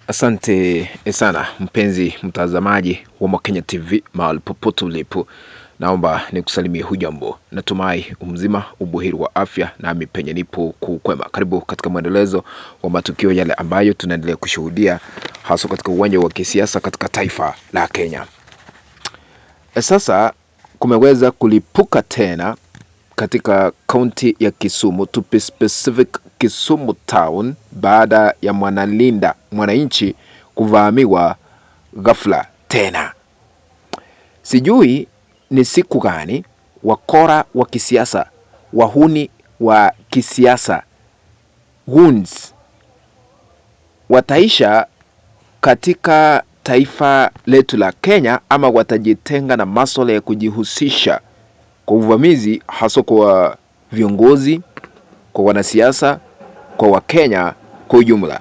Asante sana mpenzi mtazamaji wa Mwakenya TV mahali popote ulipo, naomba nikusalimie hujambo. Natumai umzima ubuheri wa afya, nami penye nipo kukwema. Karibu katika mwendelezo wa matukio yale ambayo tunaendelea kushuhudia hasa katika uwanja wa kisiasa katika taifa la Kenya. Sasa kumeweza kulipuka tena katika kaunti ya Kisumu, to be specific Kisumu town, baada ya mwananchi kuvamiwa ghafla tena. Sijui ni siku gani wakora wa kisiasa, wahuni wa kisiasa, goons, wataisha katika taifa letu la Kenya, ama watajitenga na masuala ya kujihusisha kwa uvamizi, hasa kwa viongozi, kwa wanasiasa, kwa Wakenya kwa ujumla.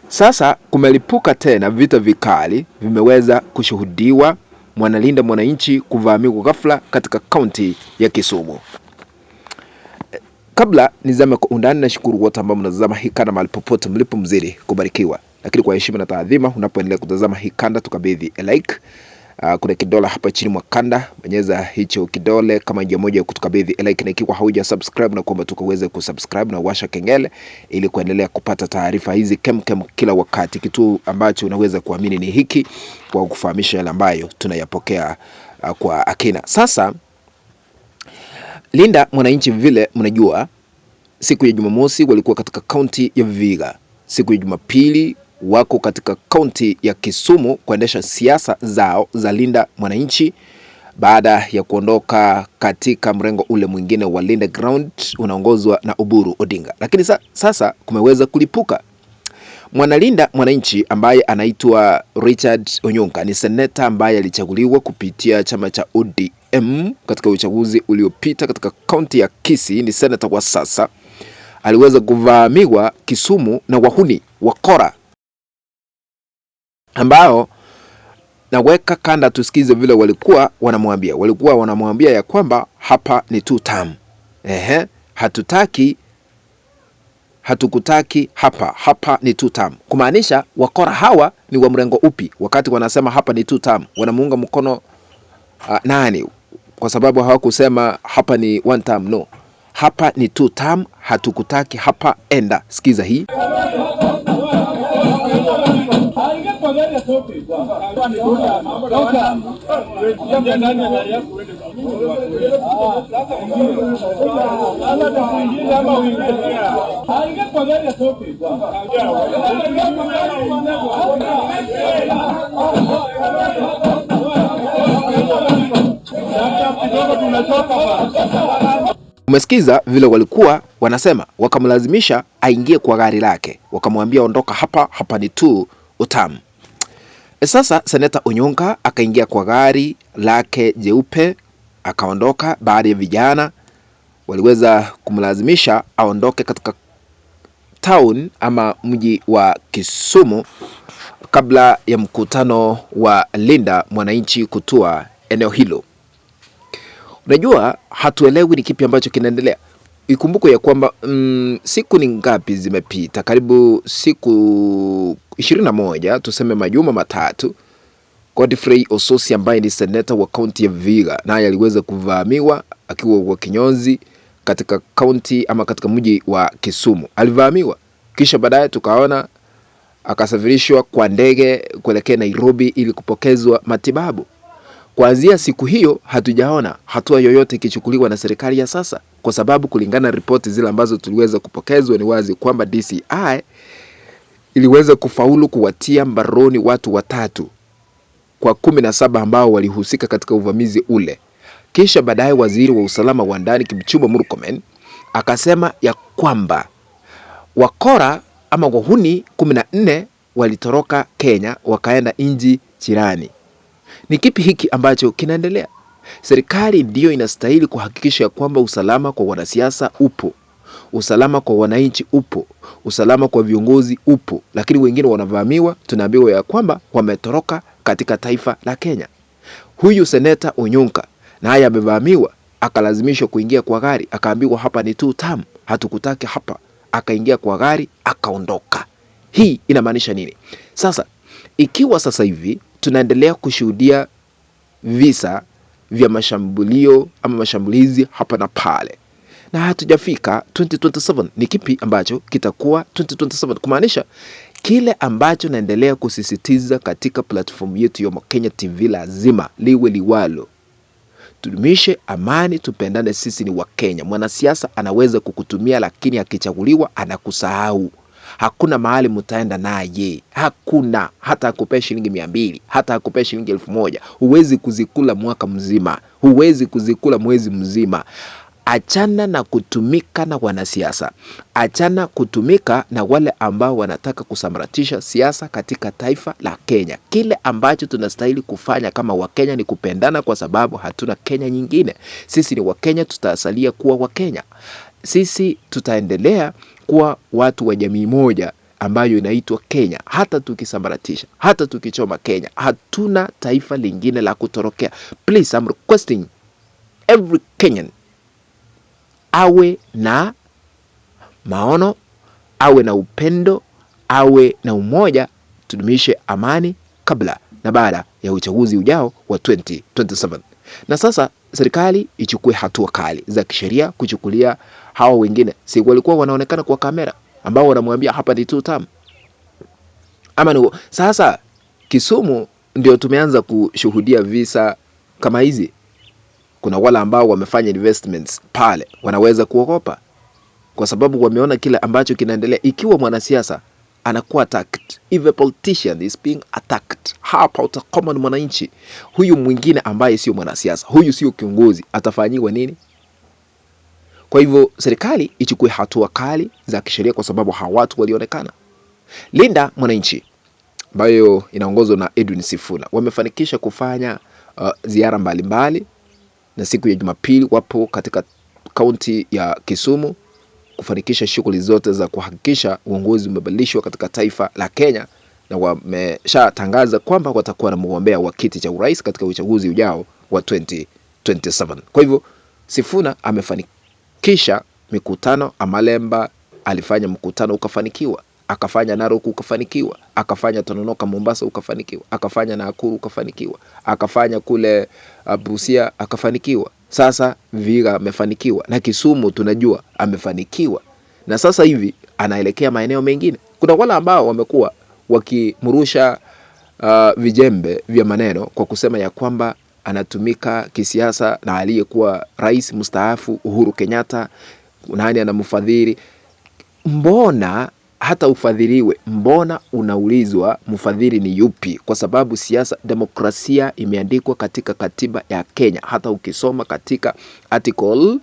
Sasa kumelipuka tena vita vikali, vimeweza kushuhudiwa mwananchi kuvamiwa ghafla katika kaunti ya Kisumu. Kabla nizame kwa undani, na shukuru wote ambao mnatazama hii kanda mahali popote mlipo, mzidi kubarikiwa. Lakini kwa heshima na taadhima, unapoendelea kutazama hii kanda, tukabidhi a like. Kuna kidole hapa chini mwa kanda, bonyeza hicho kidole kama njia moja ya kutukabidhi like, na ikiwa hauja subscribe na kuomba tukaweze kusubscribe na washa kengele ili kuendelea kupata taarifa hizi kemkem kila wakati. Kitu ambacho unaweza kuamini ni hiki, kwa kufahamisha yale ambayo tunayapokea kwa akina. Sasa Linda Mwananchi, vile mnajua, siku ya Jumamosi walikuwa katika kaunti ya Vihiga, siku ya Jumapili wako katika kaunti ya Kisumu kuendesha siasa zao za Linda Mwananchi, baada ya kuondoka katika mrengo ule mwingine wa Linda Ground unaongozwa na Oburu Odinga. Lakini sasa kumeweza kulipuka. Mwanalinda Mwananchi ambaye anaitwa Richard Onyonka ni seneta ambaye alichaguliwa kupitia chama cha ODM katika uchaguzi uliopita katika kaunti ya Kisii, ni seneta wa sasa. Aliweza kuvamiwa Kisumu na wahuni wakora ambao, naweka kanda tusikize vile walikuwa wanamwambia ya kwamba hapa ni two term. Hatukutaki hapa ni two term. Kumaanisha wakora hawa ni wa mrengo upi wakati wanasema hapa ni two term? Wanamuunga mkono nani? Kwa sababu hawakusema hapa ni one term. No, hapa ni two term, hatukutaki hapa, enda. Sikiza hii. Umesikiza vile walikuwa wanasema, wakamlazimisha aingie kwa gari lake, wakamwambia ondoka hapa ni two term. Sasa seneta Onyonka akaingia kwa gari lake jeupe akaondoka, baada ya vijana waliweza kumlazimisha aondoke katika town ama mji wa Kisumu kabla ya mkutano wa Linda Mwananchi kutua eneo hilo. Unajua, hatuelewi ni kipi ambacho kinaendelea. Ikumbuko ya kwamba siku ni ngapi zimepita, karibu siku 21, tuseme majuma matatu. Godfrey Ososi ambaye ni seneta wa kaunti ya Vihiga, naye aliweza kuvamiwa akiwa kwa kinyozi katika kaunti ama katika mji wa Kisumu. Alivamiwa kisha baadaye tukaona akasafirishwa kwa ndege kuelekea Nairobi ili kupokezwa matibabu. Kuanzia siku hiyo hatujaona hatua yoyote ikichukuliwa na serikali ya sasa, kwa sababu kulingana na ripoti zile ambazo tuliweza kupokezwa, ni wazi kwamba DCI iliweza kufaulu kuwatia mbaroni watu watatu kwa 17 ambao walihusika katika uvamizi ule. Kisha baadaye waziri wa usalama wa ndani Kipchumba Murkomen akasema ya kwamba wakora ama wahuni 14 walitoroka Kenya wakaenda nchi jirani. Ni kipi hiki ambacho kinaendelea? Serikali ndiyo inastahili kuhakikisha kwamba usalama kwa wanasiasa upo, usalama kwa wananchi upo, usalama kwa viongozi upo, lakini wengine wanavamiwa, tunaambiwa ya kwamba wametoroka katika taifa la Kenya. Huyu seneta Onyonka naye amevamiwa, akalazimishwa kuingia kwa gari, akaambiwa hapa ni two term, hatukutaki hapa, akaingia kwa gari akaondoka. Hii inamaanisha nini? Sasa ikiwa sasa hivi tunaendelea kushuhudia visa vya mashambulio ama mashambulizi hapa na pale, na hatujafika 2027, ni kipi ambacho kitakuwa 2027? Kumaanisha kile ambacho naendelea kusisitiza katika platform yetu ya Mokenya TV, lazima liwe liwalo, tudumishe amani, tupendane, sisi ni Wakenya. Mwanasiasa anaweza kukutumia, lakini akichaguliwa anakusahau. Hakuna mahali mtaenda naye, hakuna. Hata akupea shilingi 200, hata akupea shilingi 1000, huwezi kuzikula mwaka mzima, huwezi kuzikula mwezi mzima. Achana na kutumika na wanasiasa, achana kutumika na wale ambao wanataka kusambaratisha siasa katika taifa la Kenya. Kile ambacho tunastahili kufanya kama Wakenya ni kupendana, kwa sababu hatuna Kenya nyingine. Sisi ni Wakenya, tutasalia kuwa Wakenya. Sisi tutaendelea kuwa watu wa jamii moja ambayo inaitwa Kenya. Hata tukisambaratisha, hata tukichoma Kenya, hatuna taifa lingine la kutorokea. Please, I'm requesting every Kenyan awe na maono, awe na upendo, awe na umoja. Tudumishe amani kabla na baada ya uchaguzi ujao wa 2027. Na sasa serikali ichukue hatua kali za kisheria kuchukulia hawa wengine. Si walikuwa wanaonekana kwa kamera ambao wanamwambia hapa ni 2 term ama ni sasa Kisumu ndio tumeanza kushuhudia visa kama hizi. Kuna wale ambao wamefanya investments pale wanaweza kuogopa kwa sababu wameona kile ambacho kinaendelea. Ikiwa mwanasiasa anakuwa attacked, if a politician is being attacked, hapa uta common mwananchi, huyu mwingine ambaye sio mwanasiasa, huyu sio kiongozi, atafanyiwa nini? Kwa hivyo serikali ichukue hatua kali za kisheria kwa sababu hawa watu walionekana. Linda Mwananchi ambayo inaongozwa na Edwin Sifuna wamefanikisha kufanya ziara mbalimbali, na siku ya Jumapili wapo katika kaunti ya Kisumu kufanikisha shughuli zote za kuhakikisha uongozi umebadilishwa katika taifa la Kenya, na wameshatangaza kwamba watakuwa na mgombea wa kiti cha urais katika uchaguzi ujao wa 2027. Kwa hivyo Sifuna amefanikisha mikutano. Amalemba alifanya mkutano ukafanikiwa, akafanya Narok ukafanikiwa, akafanya Tononoka Mombasa ukafanikiwa, akafanya Nakuru ukafanikiwa, akafanya kule Busia akafanikiwa. Sasa Vihiga amefanikiwa, na Kisumu tunajua amefanikiwa, na sasa hivi anaelekea maeneo mengine. Kuna wale ambao wamekuwa wakimrusha vijembe vya maneno kwa kusema ya kwamba anatumika kisiasa na aliyekuwa rais mstaafu Uhuru Kenyatta, nani anamfadhili. Mbona hata ufadhiliwe, mbona unaulizwa mfadhili ni yupi? Kwa sababu siasa, demokrasia imeandikwa katika katiba ya Kenya. Hata ukisoma katika article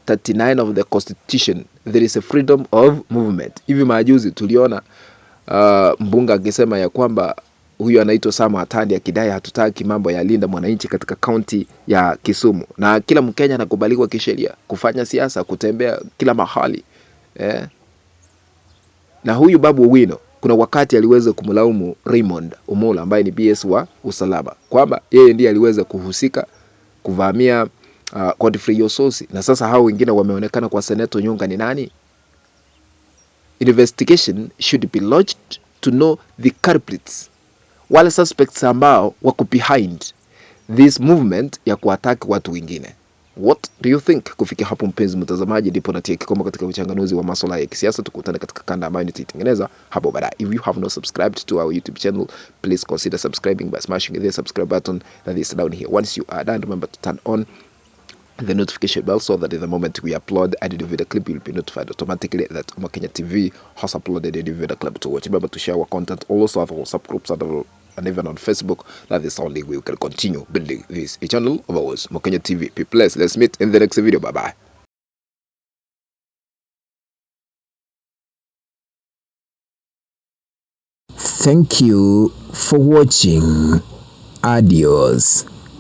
39 of the constitution, there is a freedom of movement. Hivi majuzi tuliona mbunga akisema ya kwamba huyu anaitwa Sam Atandi akidai hatutaki mambo ya Linda Mwananchi katika kaunti ya Kisumu, na kila Mkenya anakubaliwa kisheria kufanya siasa, kutembea kila mahali Na huyu Babu Owino kuna wakati aliweza kumlaumu Raymond Omola ambaye ni PS wa usalama kwamba yeye ndiye aliweza kuhusika kuvamia Godfrey Ososi, na sasa hao wengine wameonekana kwa Senator Onyonga ni nani? Investigation should be lodged to know the culprits, wale suspects ambao wako behind this movement ya kuattack watu wengine. What do you think? Kufikia hapo mpenzi mtazamaji, ndipo natia kikomo katika uchanganuzi wa masuala ya kisiasa. Tukutane katika kanda ambayo nitaitengeneza hapo baadaye. If you have not subscribed to our YouTube channel, please consider subscribing by smashing the subscribe button that is down here. Once you are done, remember to turn on the notification bell so that in the moment we upload a new video clip, you'll be notified automatically that Mokenya TV has uploaded a new video clip to watch. Remember to share our content also at WhatsApp groups and even on Facebook. That is only way we can continue building this channel of ours, Mokenya TV. Be blessed. Let's meet in the next video. Bye bye. Thank you for watching. Adios.